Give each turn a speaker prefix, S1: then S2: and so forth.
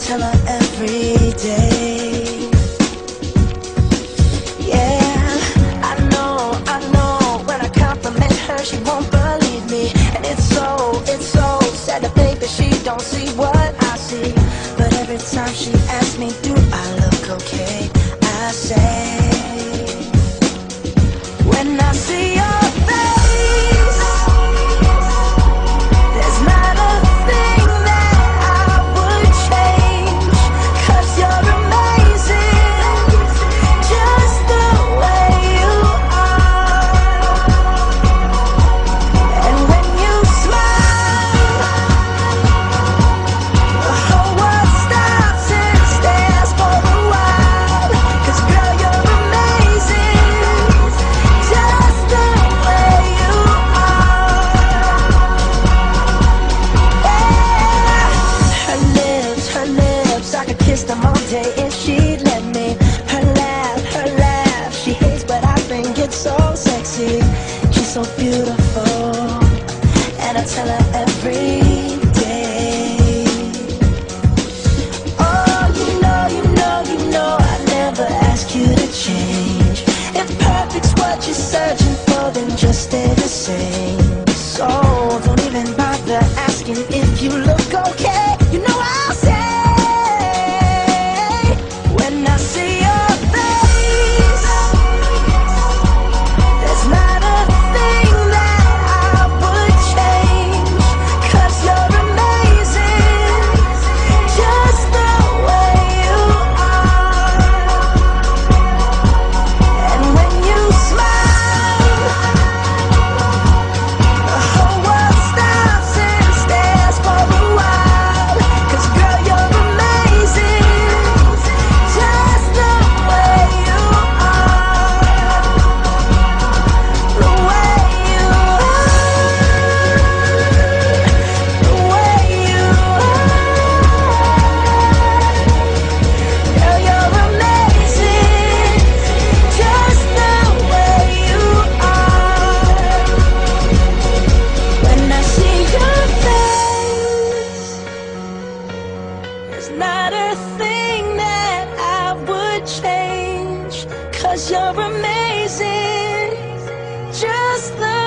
S1: tell her every day. Yeah, I know, when I compliment her, she won't believe me. And it's so sad to think that she don't see what I see. But every time she asks me, do I look okay, I say, when I see your face, there's not a thing that I would change, 'cause you're amazing, just the way you are. And when you smile, the whole world stops and stares for a while, 'cause girl, you're amazing, just the way you are. Yeah. Her lips, I could kiss them all day if she'd let me. Her laugh, she hates, but I think it's so sexy. She's so beautiful, and I tell her every day. Oh, you know, I never ask you to change. If perfect's what you're searching for, then just stay the same. So don't even bother asking if you look okay. You know I'll say, when I see your face, there's not a thing that I would change, 'cause you're amazing, just the way you are. And when you smile, the whole world stops and stares for a while, 'cause girl, you're amazing, just the way you are. The way you are, the way you are. Girl, you're amazing, just the way you are. When I see your face, there's not a thing that I would change, 'cause you're amazing, just the